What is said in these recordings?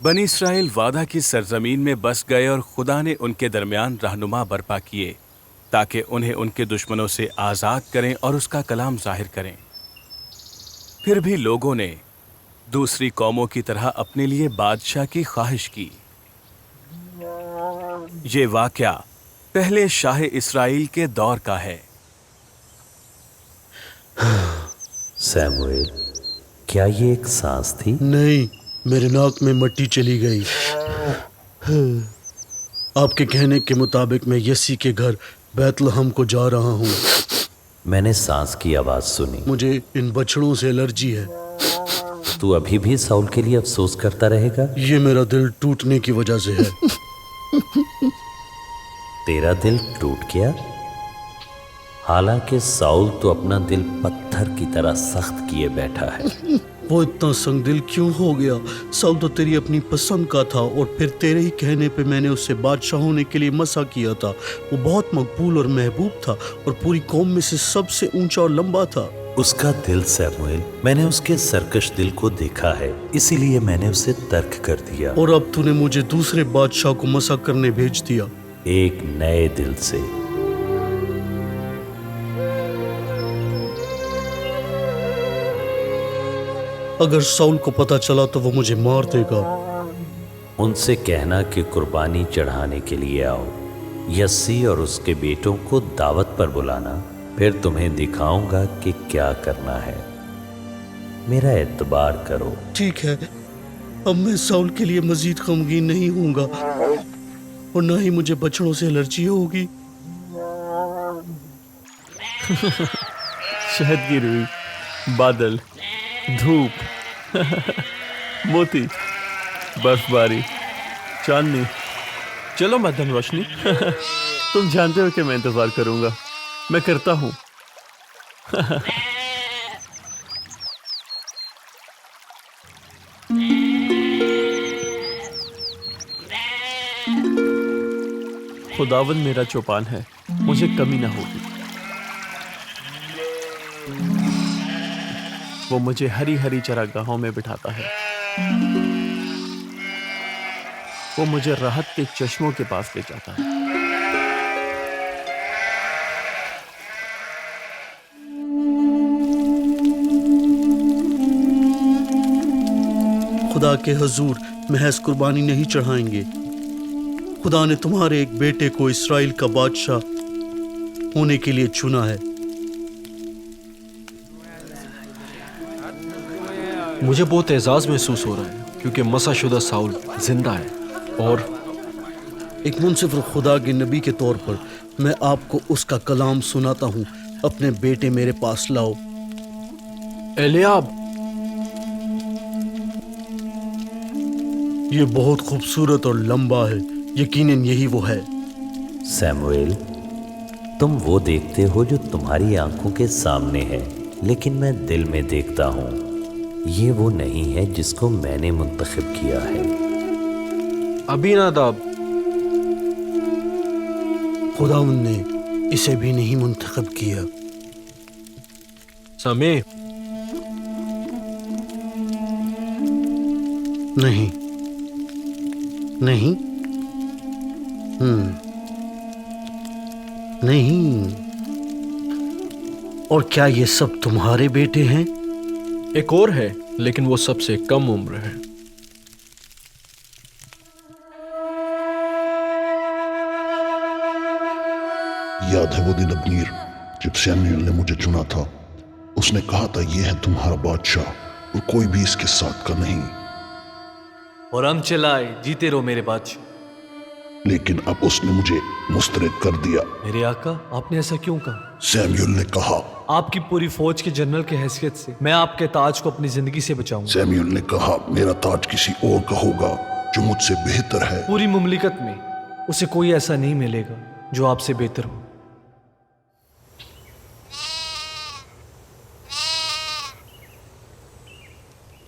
بنی اسرائیل وعدہ کی سرزمین میں بس گئے اور خدا نے ان کے درمیان رہنما برپا کیے تاکہ انہیں ان کے دشمنوں سے آزاد کریں اور اس کا کلام ظاہر کریں۔ پھر بھی لوگوں نے دوسری قوموں کی طرح اپنے لیے بادشاہ کی خواہش کی۔ یہ واقعہ پہلے شاہ اسرائیل کے دور کا ہے۔ سیموئیل، کیا یہ ایک سانس تھی؟ نہیں، میرے ناک میں مٹی چلی گئی۔ آپ کے کہنے کے مطابق میں یسی کے گھر بیت لحم کو جا رہا ہوں۔ میں نے سانس کی آواز سنی۔ مجھے ان بچڑوں سے الرجی ہے۔ تو ابھی بھی ساؤل کے لیے افسوس کرتا رہے گا؟ یہ میرا دل ٹوٹنے کی وجہ سے ہے۔ تیرا دل ٹوٹ گیا؟ حالانکہ ساؤل تو اپنا دل پتھر کی طرح سخت کیے بیٹھا ہے۔ وہ اتنا سنگ دل کیوں ہو گیا؟ ساؤل تو تیری اپنی پسند کا تھا، اور پھر تیرے ہی کہنے پہ میں نے اسے بادشاہ ہونے کے لیے مسا کیا تھا۔ وہ بہت مقبول اور محبوب تھا، اور پوری قوم میں سے سب سے اونچا اور لمبا تھا۔ اس کا دل سیموئیل، میں نے اس کے سرکش دل کو دیکھا ہے، اسی لیے میں نے اسے ترک کر دیا۔ اور اب تو نے مجھے دوسرے بادشاہ کو مسا کرنے بھیج دیا۔ ایک نئے دل سے۔ اگر ساؤل کو پتا چلا تو وہ مجھے مار دے گا۔ ان سے کہنا کہ قربانی چڑھانے کے لیے آؤ، یسی اور اس کے بیٹوں کو دعوت پر بلانا، پھر تمہیں دکھاؤں گا کہ کیا کرنا ہے۔ میرا اعتبار کرو۔ ٹھیک ہے، اب میں ساؤل کے لیے مزید غمگین نہیں ہوں گا، اور نہ ہی مجھے بچڑوں سے الرجی ہوگی۔ شہد کی روئی، بادل، دھوپ، موتی، برف باری، چاندنی، چلو مدھم روشنی۔ تم جانتے ہو کہ میں انتظار کروں گا، میں کرتا ہوں۔ خداوند میرا چوپان ہے، مجھے کمی نہ ہوگی۔ وہ مجھے ہری ہری چراگاہوں میں بٹھاتا ہے، وہ مجھے راحت کے چشموں کے پاس لے جاتا ہے۔ خدا کے حضور محض قربانی نہیں چڑھائیں گے۔ خدا نے تمہارے ایک بیٹے کو اسرائیل کا بادشاہ ہونے کے لیے چنا ہے۔ مجھے بہت اعزاز محسوس ہو رہا ہے، کیونکہ مسح شدہ ساؤل زندہ ہے، اور ایک منصف اور خدا کے نبی کے طور پر میں آپ کو اس کا کلام سناتا ہوں۔ اپنے بیٹے میرے پاس لاؤ۔ ایلیاب، یہ بہت خوبصورت اور لمبا ہے، یقیناً یہی وہ ہے۔ سیموئیل، تم وہ دیکھتے ہو جو تمہاری آنکھوں کے سامنے ہے، لیکن میں دل میں دیکھتا ہوں۔ یہ وہ نہیں ہے جس کو میں نے منتخب کیا ہے۔ ابیناداب، خداوند نے اسے بھی نہیں منتخب کیا۔ سمے، نہیں نہیں نہیں۔ اور کیا یہ سب تمہارے بیٹے ہیں؟ ایک اور ہے، لیکن وہ سب سے کم عمر ہے۔ یاد ہے وہ دن ابنیر جب سیموئیل نے مجھے چنا تھا؟ اس نے کہا تھا یہ ہے تمہارا بادشاہ، اور کوئی بھی اس کے ساتھ کا نہیں۔ اور ہم چلائے، جیتے رہو میرے بادشاہ۔ لیکن اب اس نے مجھے مسترد کر دیا۔ میرے آقا، آپ نے ایسا کیوں کہا؟ سیموئیل نے کہا، آپ کی پوری فوج کے جنرل کی حیثیت سے میں آپ کے تاج کو اپنی زندگی سے بچاؤں گا۔ سیموئیل نے کہا، میرا تاج کسی اور کا ہوگا جو مجھ سے بہتر ہے۔ پوری مملکت میں اسے کوئی ایسا نہیں ملے گا جو آپ سے بہتر ہو۔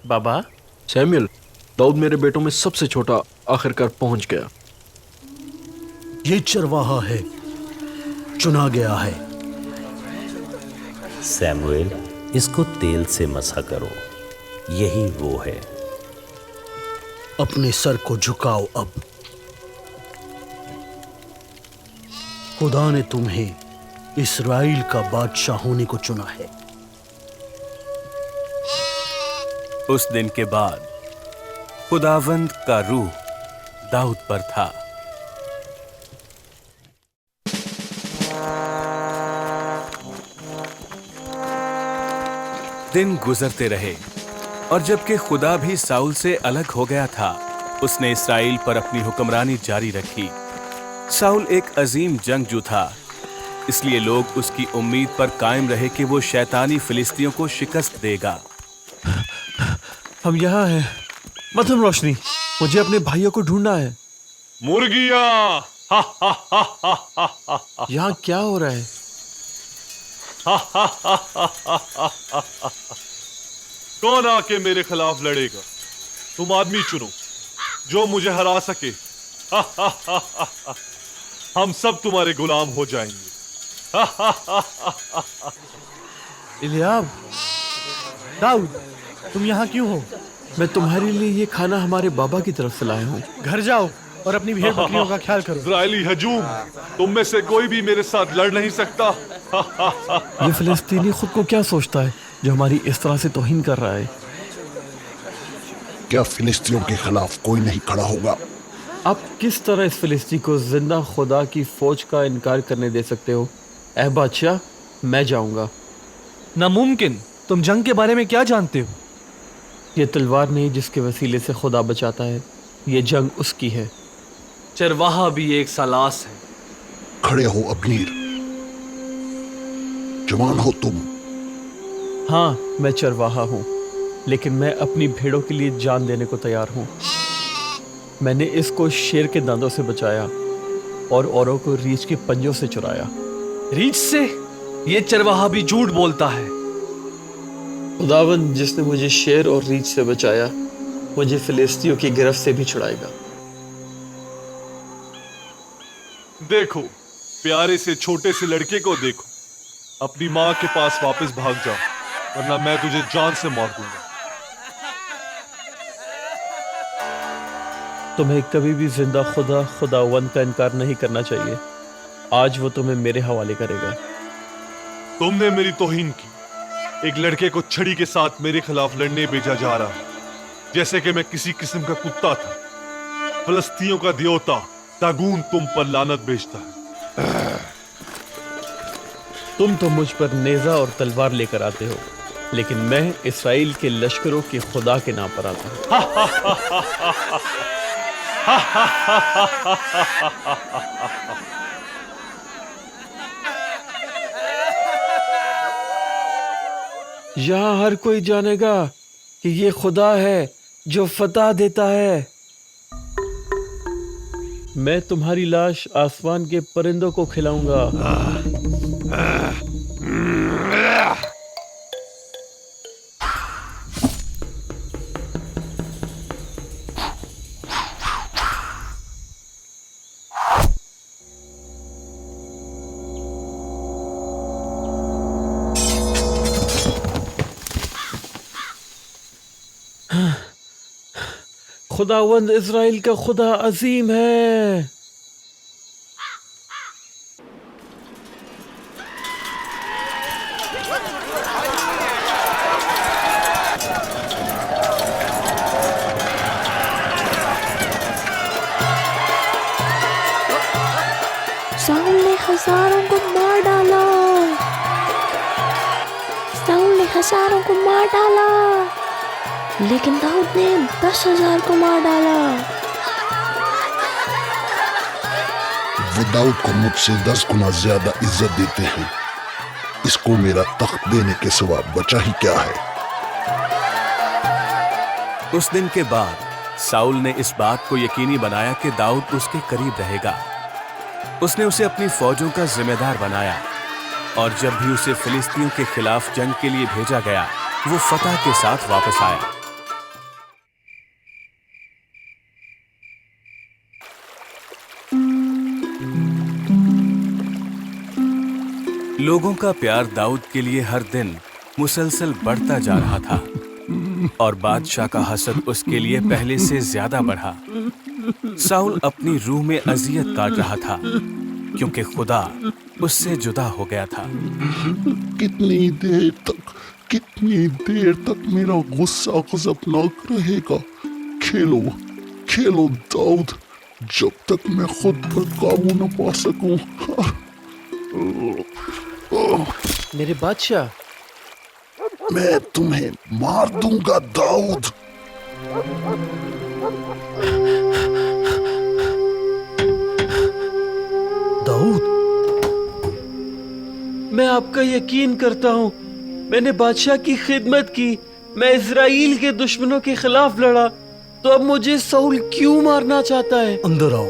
بابا، سیموئیل، داؤد میرے بیٹوں میں سب سے چھوٹا آخر کار پہنچ گیا۔ یہ چرواہا ہے، چنا گیا ہے۔ سیموئیل، اس کو تیل سے مسح کرو، یہی وہ ہے۔ अपने सर को झुकाओ अब। खुदा ने तुम्हें इस्राइल का बादशाह होने को चुना है। उस दिन के बाद खुदावंद का रूह दाऊद पर था। दिन गुजरते रहे और जबकि खुदा भी साउल से अलग हो गया था, उसने इस्राइल पर अपनी हुक्मरानी जारी रखी। साउल एक अजीम जंगजू था, इसलिए लोग उसकी उम्मीद पर कायम रहे कि वो शैतानी फिलिस्तियों को शिकस्त देगा। हम यहाँ हैं। मध्यम रोशनी, मुझे अपने भाइयों को ढूंढना है। मुर्गियां! यहाँ क्या हो रहा है? कौन आके मेरे खिलाफ लड़ेगा? तुम आदमी चुनो जो मुझे हरा सके। हम सब तुम्हारे गुलाम हो जाएंगे। इलियाब, दाऊद, तुम यहाँ क्यों हो? मैं तुम्हारे लिए ये खाना हमारे बाबा की तरफ से लाया हूँ। घर जाओ और अपनी भेड़ बकरियों का ख्याल करो। इजरायली हजूम, तुम में से कोई भी मेरे साथ लड़ नहीं सकता। ये फिलिस्तीनी खुद को क्या सोचता है जो हमारी इस तरह से तौहीन कर रहा है? क्या फिलिस्तियों के खिलाफ कोई नहीं खड़ा होगा? आप किस तरह इस फिलिस्ती को जिंदा खुदा की फौज का इनकार करने दे सकते हो? ऐ बादशाह, मैं जाऊंगा। नामुमकिन, तुम जंग के बारे में क्या जानते हो? ये तलवार नहीं जिसके वसीले से खुदा बचाता है, ये जंग उसकी है। चरवाहा भी एक सालास है। खड़े हो अबनीर, जवान हो तुम। हाँ, मैं चरवाहा हूँ, लेकिन मैं अपनी भेड़ों के लिए जान देने को तैयार हूँ। मैंने इसको शेर के दांतों से बचाया और औरों को रीछ के पंजों से चुराया। रीछ से? ये चरवाहा भी झूठ बोलता है। खुदावंद जिसने मुझे शेर और रीछ से बचाया, मुझे फिलिस्तियों की गिरफ्त से भी छुड़ाएगा। देखो, प्यारे से छोटे से लड़के को देखो। अपनी माँ के पास वापस भाग जाओ, वरना मैं तुझे जान से मार दूंगा। तुम्हें कभी भी जिंदा खुदावंद का इनकार नहीं करना चाहिए। आज वो तुम्हें मेरे हवाले करेगा। तुमने मेरी तौहीन की। एक लड़के को छड़ी के साथ मेरे खिलाफ लड़ने भेजा जा रहा है, जैसे कि मैं किसी किस्म का कुत्ता था। फिलिस्तियों का देवता दागून तुम पर लानत भेजता है। तुम तो मुझ पर नेजा और तलवार लेकर आते हो, लेकिन मैं इस्राएल के लश्करों के खुदा के नाम पर आता हूँ। यहाँ हर कोई जानेगा कि ये खुदा है जो फतह देता है। मैं तुम्हारी लाश आसमान के परिंदों को खिलाऊंगा। खुदावंद इज़राइल का खुदा अजीम है। साउल ने हजारों को मार डाला। साउल ने हजारों को मार डाला, लेकिन दाऊद ने 10,000 को मार डाला। वो दाऊद को मुझसे 10 गुना ज्यादा इज्जत देते हैं। इसको मेरा तख्त देने के सिवा बचा ही क्या है। उस दिन के बाद साउल ने इस बात को यकीनी बनाया कि दाऊद उसके करीब रहेगा। उसने उसे अपनी फौजों का जिम्मेदार बनाया, और जब भी उसे फिलिस्तियों के खिलाफ जंग के लिए भेजा गया, वो फतह के साथ वापस आया। लोगों का प्यार दाऊद के लिए हर दिन मुसलसल बढ़ता जा रहा था। और बादशाह का हसद उसके लिए पहले से ज्यादा बढ़ा। साउल अपनी रूह में अजियत काट रहा था क्योंकि खुदा उससे जुदा हो गया था। कितनी देर तक मेरा गुस्सा गज़बनाक रहेगा? खेलो खेलो दाऊद, जब तक मैं खुद पर काबू न पा सकूं। मेरे बादशाह, मैं तुम्हें मार दूंगा दाऊद। दाऊद, मैं आपका यकीन करता हूँ। मैंने बादशाह की खिदमत की, मैं इजराइल के दुश्मनों के खिलाफ लड़ा, तो अब मुझे साउल क्यों मारना चाहता है? अंदर आओ।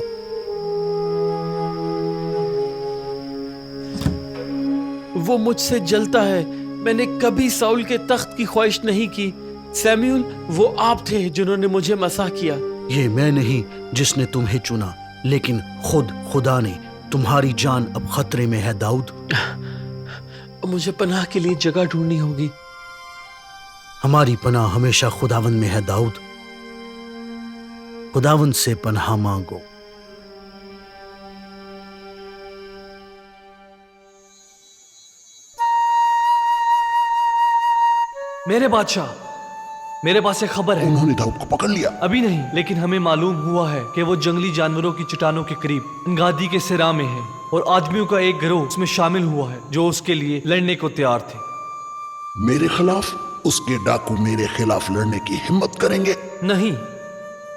वो मुझसे जलता है। मैंने कभी साउल के तख्त की ख्वाहिश नहीं की। सैमुअल, वो आप थे जिन्होंने मुझे मसाह किया। ये मैं नहीं जिसने तुम्हें चुना, लेकिन खुद खुदा ने। तुम्हारी जान अब खतरे में है दाऊद। मुझे पनाह के लिए जगह ढूंढनी होगी। हमारी पनाह हमेशा खुदावंद में है दाऊद। खुदावंद से पनाह मांगो। मेरे बादशाह, मेरे पास एक खबर है। उन्होंने दाऊद को पकड़ लिया। अभी नहीं, लेकिन हमें मालूम हुआ है कि वो जंगली जानवरों की चट्टानों के करीब अंगादी के सिरा में है, और आदमियों का एक गिरोह उसमें शामिल हुआ है जो उसके लिए लड़ने को तैयार थे। मेरे खिलाफ? उसके डाकू मेरे खिलाफ लड़ने की हिम्मत करेंगे? नहीं,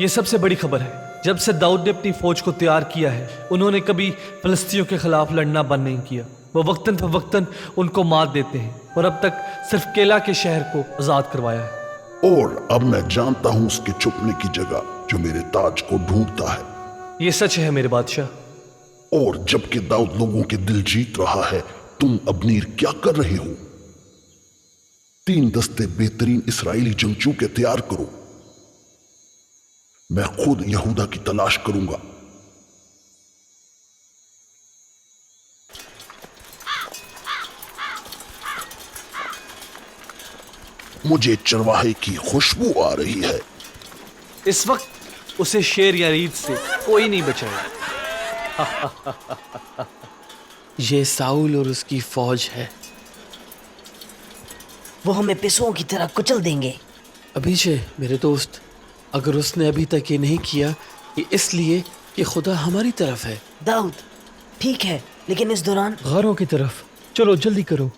ये सबसे बड़ी खबर है। जब से दाऊद ने अपनी फौज को तैयार किया है, उन्होंने कभी फलस्तियों के खिलाफ लड़ना बंद नहीं किया। वो वक्तन फवक्तन उनको मात देते हैं, और अब तक सिर्फ केला के शहर को आजाद करवाया है। और अब मैं जानता हूं उसके छुपने की जगह, जो मेरे ताज को ढूंढता है। ये सच है मेरे बादशाह। और जबकि दाऊद लोगों के दिल जीत रहा है, तुम अबनीर क्या कर रहे हो? 3 दस्ते बेहतरीन इस्राएली जंगजू के तैयार करो। मैं खुद यहूदा की तलाश करूंगा। मुझे चरवाहे की खुशबू आ रही है। इस वक्त उसे शेर या रीछ से कोई नहीं बचाएगा। ये साउल और उसकी फौज है। वो हमें पिसुओं की तरह कुचल देंगे। अभिषेक, मेरे दोस्त, अगर उसने अभी तक ये नहीं किया, ये इसलिए कि खुदा हमारी तरफ है। दाऊद, ठीक है, लेकिन इस दौरान गारों की तरफ चलो, जल्दी करो।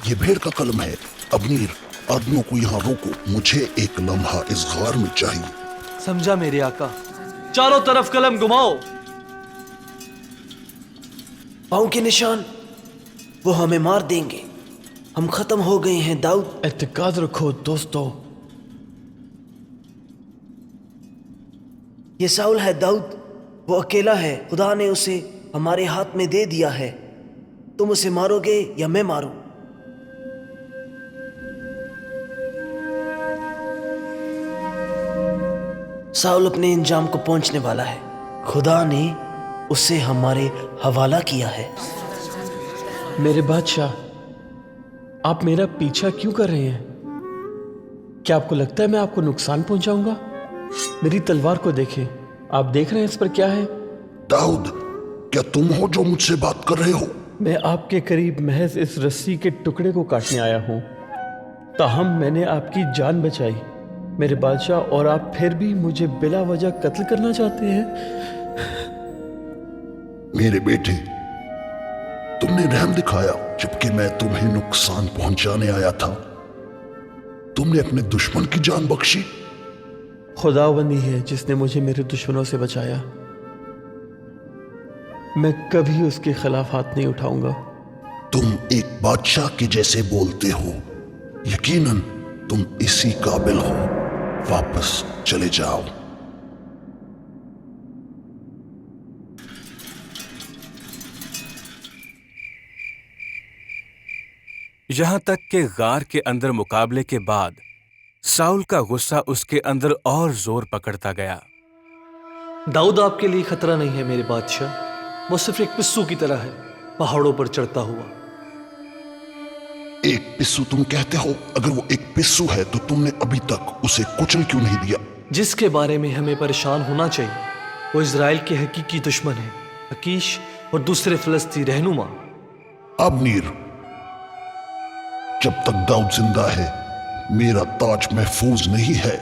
ये भेड़ का कलम है। अबनीर, आदमियों को यहाँ रोको। मुझे एक लम्हा इस गार में चाहिए। समझा मेरे आका। चारों तरफ कलम घुमाओ। पाँव के निशान, वो हमें मार देंगे। हम खत्म हो गए हैं दाऊद। एतकाद रखो दोस्तों। ये साउल है दाऊद, वो अकेला है। खुदा ने उसे हमारे हाथ में दे दिया है। तुम उसे मारोगे या मैं मारूं? साउल अपने इंजाम को पहुंचने वाला है। खुदा ने उसे हमारे हवाला किया है। मेरे बादशाह, आप मेरा पीछा क्यों कर रहे हैं? क्या आपको लगता है मैं आपको नुकसान पहुंचाऊंगा? मेरी तलवार को देखें। आप देख रहे हैं इस पर क्या है? दाऊद, क्या तुम हो जो मुझसे बात कर रहे हो? मैं आपके करीब महज इस रस्सी के टुकड़े को काटने आया हूं, ताहम मैंने आपकी जान बचाई मेरे बादशाह, और आप फिर भी मुझे बिला वजह कत्ल करना चाहते हैं। मेरे बेटे, तुमने रहम दिखाया जबकि मैं तुम्हें नुकसान पहुंचाने आया था। तुमने अपने दुश्मन की जान बख्शी। खुदावंदी है जिसने मुझे मेरे दुश्मनों से बचाया। मैं कभी उसके खिलाफ हाथ नहीं उठाऊंगा। तुम एक बादशाह के जैसे बोलते हो। यकीनन तुम इसी काबिल हो। वापस चले जाओ। यहां तक कि गार के अंदर मुकाबले के बाद साउल का गुस्सा उसके अंदर और जोर पकड़ता गया। दाऊद आपके लिए खतरा नहीं है मेरे बादशाह। वो सिर्फ एक पिस्सू की तरह है, पहाड़ों पर चढ़ता हुआ। एक पिस्सू तुम कहते हो, अगर वो एक पिस्सू है तो तुमने अभी तक उसे कुचल क्यों नहीं दिया? जिसके बारे में हमें परेशान होना चाहिए वो इजराइल के हकीकी दुश्मन है, अकीश और दूसरे फिलिस्ती रहनुमा। अब्नीर, जब तक दाऊद जिंदा है मेरा ताज महफूज नहीं है।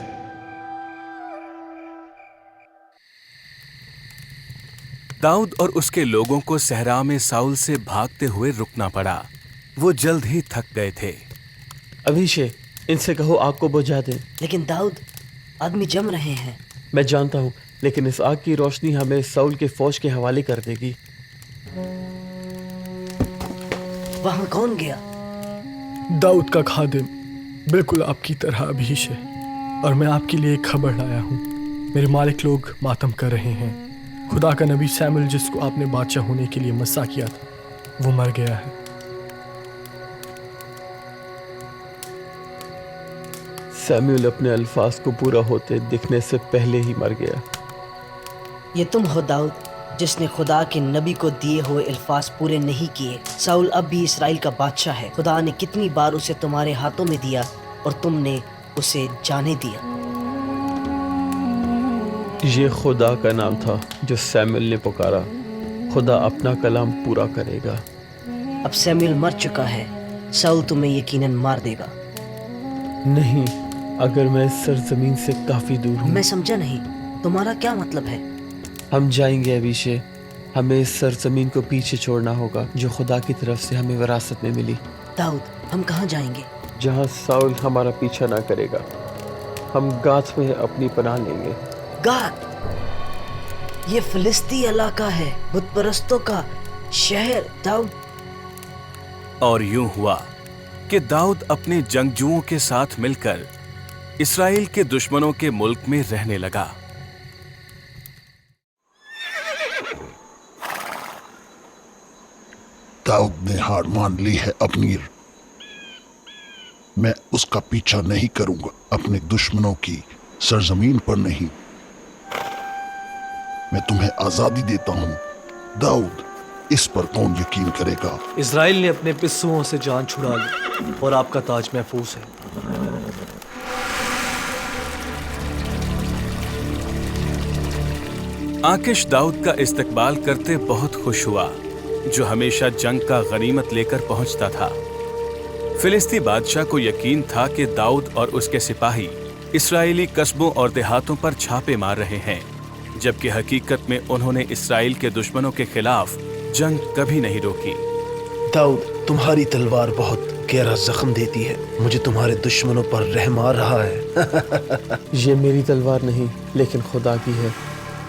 दाऊद और उसके लोगों को सहरा में साउल से भागते हुए रुकना पड़ा। वो जल्द ही थक गए थे। अभिषेक, इनसे कहो आग को बुझा दें। लेकिन दाऊद, आग में जम रहे हैं। मैं जानता हूँ, लेकिन इस आग की रोशनी हमें साउल के फौज के हवाले कर देगी। वहां कौन गया? दाऊद का खादिम, बिल्कुल आपकी तरह अभिषेक, और मैं आपके लिए एक खबर लाया हूँ। मेरे मालिक लोग मातम कर रहे हैं। खुदा का नबी सैमुएल, जिसको आपने बादशाह होने के लिए मसा किया था, वो मर गया है। सैमुएल अपने अल्फाज को पूरा होते दिखने से पहले ही मर गया। ये तुम हो दाऊद, जिसने खुदा के नबी को दिए हुए अल्फाज पूरे नहीं किए। साउल अब भी इसराइल का बादशाह है। खुदा ने कितनी बार उसे तुम्हारे हाथों में दिया और तुमने उसे जाने दिया। ये खुदा का नाम था जो सैमुएल ने पुकारा। खुदा अपना कलाम पूरा करेगा। अब सैमुएल मर चुका है, साउल तुम्हें यकीनन मार देगा। नहीं, अगर मैं इस सरजमीन से काफी दूर हूँ। मैं समझा नहीं, तुम्हारा क्या मतलब है? हम जाएंगे अभिषेक, हमें इस सरजमीन को पीछे छोड़ना होगा जो खुदा की तरफ से हमें विरासत में मिली। दाऊद, हम कहाँ जाएंगे? जहाँ साउल हमारा पीछा ना करेगा। हम गात में अपनी पनाह लेंगे। गात? ये फिलिस्ती इलाका है, बुत परस्तों का शहर। दाऊद, और यूं हुआ कि दाऊद अपने जंगजुओं के साथ मिलकर इस्राएल के दुश्मनों के मुल्क में रहने लगा। दाऊद ने हार मान ली है अब्नीर। मैं उसका पीछा नहीं करूंगा, अपने दुश्मनों की सरजमीन पर नहीं। मैं तुम्हें आजादी देता हूं। दाऊद, इस पर कौन यकीन करेगा? इजराइल ने अपने पिस्सुओं से जान छुड़ा ली और आपका ताज महफूज है। आकिश दाऊद का इस्तकबाल करते बहुत खुश हुआ, जो हमेशा जंग का गनीमत लेकर पहुंचता था। फिलिस्ती बादशाह को यकीन था कि दाऊद और उसके सिपाही इस्राएली कस्बों और देहातों पर छापे मार रहे हैं, जबकि हकीकत में उन्होंने इस्राएल के दुश्मनों के खिलाफ जंग कभी नहीं रोकी। दाऊद, तुम्हारी तलवार बहुत गहरा जख्म देती है। मुझे तुम्हारे दुश्मनों पर रहम आ रहा है। ये मेरी तलवार नहीं, लेकिन खुदा की है,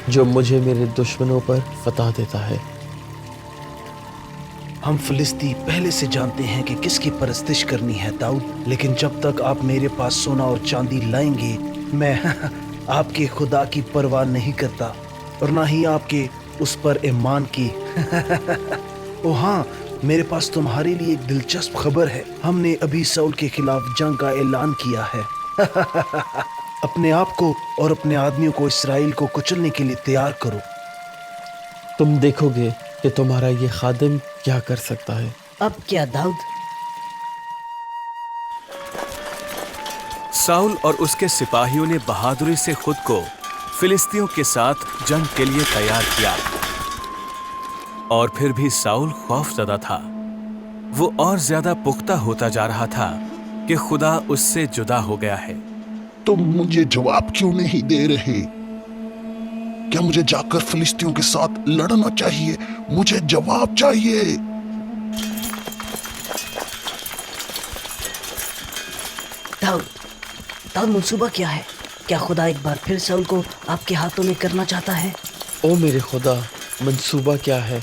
जो मुझे मेरे दुश्मनों पर फतह देता है। हम फिलिस्ती पहले से जानते हैं कि किसकी परस्तिश करनी है दाऊद, लेकिन जब तक आप मेरे पास सोना और चांदी लाएंगे, मैं आपके खुदा की परवाह नहीं करता और ना ही आपके उस पर ईमान की। ओ हाँ, मेरे पास तुम्हारे लिए एक दिलचस्प खबर है। हमने अभी साउल के खिलाफ जंग का ऐलान किया है। अपने आप को और अपने आदमियों को इस्राएल को कुचलने के लिए तैयार करो। तुम देखोगे कि तुम्हारा ये खादिम क्या कर सकता है। अब क्या दाऊद? साउल और उसके सिपाहियों ने बहादुरी से खुद को फिलिस्तियों के साथ जंग के लिए तैयार किया, और फिर भी साउल खौफजदा था। वो और ज्यादा पुख्ता होता जा रहा था कि खुदा उससे जुदा हो गया है। तुम मुझे जवाब क्यों नहीं दे रहे? क्या मुझे जाकर फिलिस्तियों के साथ लड़ना चाहिए? मुझे जवाब चाहिए। दाऊद, मंसूबा क्या है? क्या खुदा एक बार फिर साउल को आपके हाथों में करना चाहता है? ओ मेरे खुदा, मंसूबा क्या है?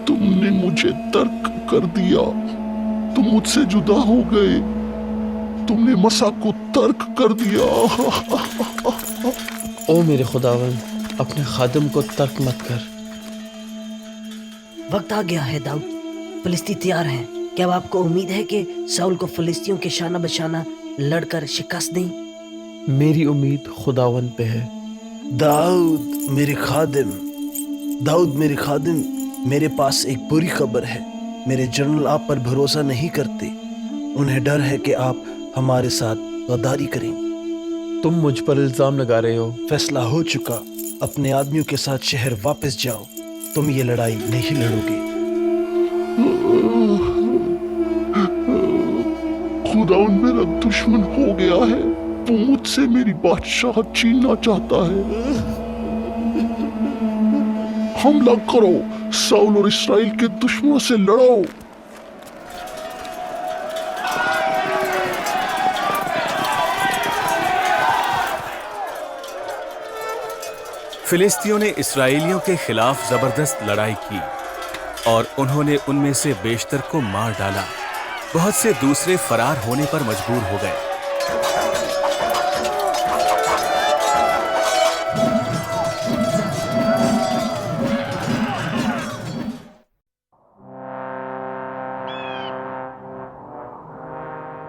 तुमने मुझे तर्क कर दिया। तुम मुझसे जुदा हो गए। तुमने मसा को तर्क कर दिया। ओ मेरे खुदावन, अपने खादिम को तर्क मत कर। वक्त आ गया है दाऊद, फिलिस्ती तैयार हैं। क्या अब आपको उम्मीद है कि साउल को फिलिस्तियों के शाना बशाना लड़कर शिकस्त दें? मेरी उम्मीद खुदावन पे है। दाऊद मेरे खादिम, दाऊद मेरे खादिम, میرے پاس ایک بری خبر ہے. میرے جنرل آپ پر بھروسہ نہیں کرتے. انہیں ڈر ہے کہ آپ ہمارے ساتھ غداری کریں. تم مجھ پر الزام لگا رہے ہو. فیصلہ ہو چکا. اپنے آدمیوں کے ساتھ شہر واپس جاؤ. تم یہ لڑائی نہیں لڑو گے. خداوند میرا دشمن ہو گیا ہے. وہ مجھ سے میری بادشاہ چھیننا چاہتا ہے. حملہ کرو. ساؤل اور اسرائیل کے دشمنوں سے لڑو. فلسطینیوں نے اسرائیلیوں کے خلاف زبردست لڑائی کی اور انہوں نے ان میں سے بیشتر کو مار ڈالا. بہت سے دوسرے فرار ہونے پر مجبور ہو گئے.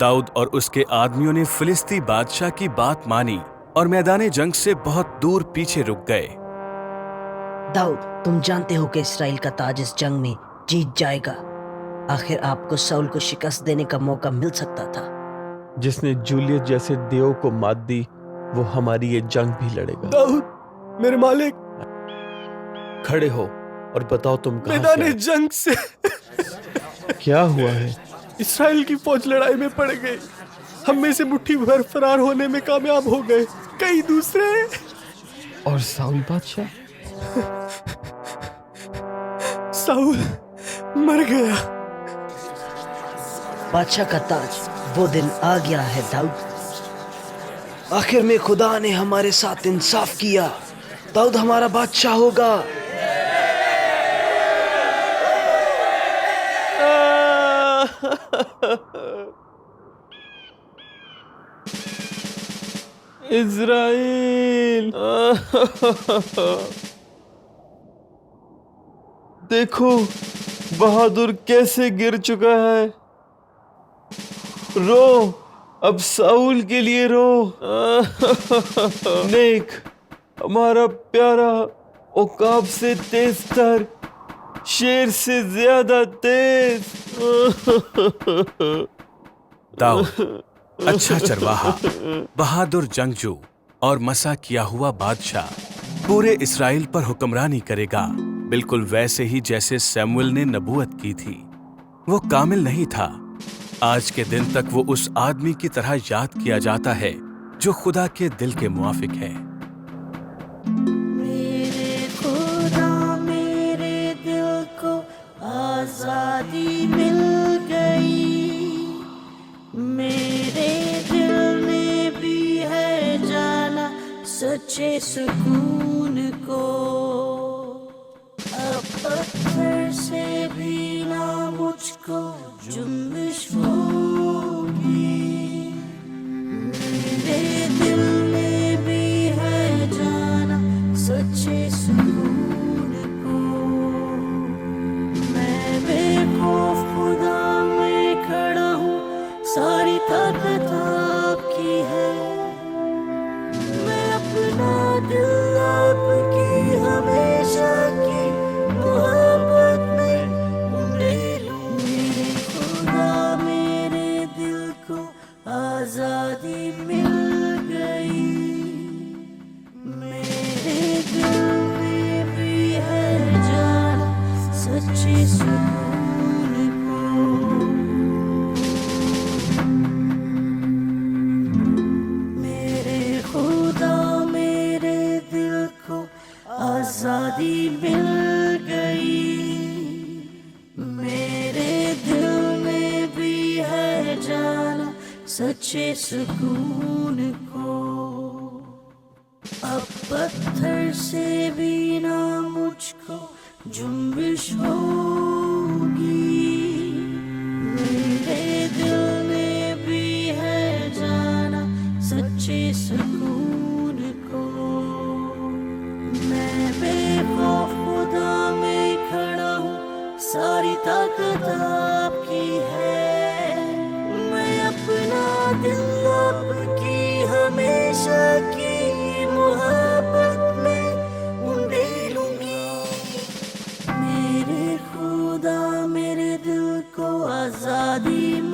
داؤد اور اس کے آدمیوں نے فلسطی بادشاہ کی بات مانی اور میدان جنگ سے بہت دور پیچھے رک گئے. داؤد، تم جانتے ہو کہ اسرائیل کا تاج اس جنگ میں جیت جائے گا. آخر آپ کو ساؤل کو شکست دینے کا موقع مل سکتا تھا. جس نے جولیت جیسے دیو کو مات دی وہ ہماری یہ جنگ بھی لڑے گا. داؤد میرے مالک، کھڑے ہو اور بتاؤ تم کہاں سے میدان آئے؟ جنگ سے کیا ہوا ہے؟ اسرائیل کی فوج لڑائی میں پڑ گئی. ہم میں سے مٹھی بھر فرار ہونے میں کامیاب ہو گئے. کئی دوسرے اور ساؤل بادشاہ؟ ساؤل مر گیا. بادشاہ کا تاج وہ دن آ گیا ہے داؤد. آخر میں خدا نے ہمارے ساتھ انصاف کیا. داؤد ہمارا بادشاہ ہوگا. اسرائیل دیکھو بہادر کیسے گر چکا ہے. رو، اب ساؤل کے لیے رو. نیک، ہمارا پیارا عقاب سے تیز تر، شیر سے زیادہ تیز. داؤد اچھا چرواہا، بہادر جنگجو اور مسا کیا ہوا بادشاہ پورے اسرائیل پر حکمرانی کرے گا، بالکل ویسے ہی جیسے سیموئل نے نبوت کی تھی. وہ کامل نہیں تھا. آج کے دن تک وہ اس آدمی کی طرح یاد کیا جاتا ہے جو خدا کے دل کے موافق ہے. میرے خدا میرے دل کو آزادی مل گئی. میرے دل میں بھی ہے جانا سچے سکون کو. اب پتھر سے بھی نہ مجھ کو جنبش ہوگی. میرے دل میں بھی ہے جانا سچے سکون کو. میں بے خوف خدا میں کھڑا ہوں، ساری طاقت آپ کی ہے. میں اپنا دل آپ کی ہمیشہ کی محبت میں انڈیلوں. میرے خدا میرے دل کو آزادی مل گئی. میرے دل میں بھی ہے جانا سچے سکون کو. میرے خدا میرے دل کو آزادی مل گئی. میرے دل میں بھی ہے جانا سچے سکون کو. اب پتھر سے بھی نہ مجھ کو جنبش ہوگی. میرے دل میں بھی ہے جانا سچے سکون کو. میں بے خوف خدا میں کھڑا ہوں، ساری طاقت آپ کی ہے. میں اپنا دل آپ کی ہمیشہ کی محبت میں انڈیلوں گی. میرے قدیم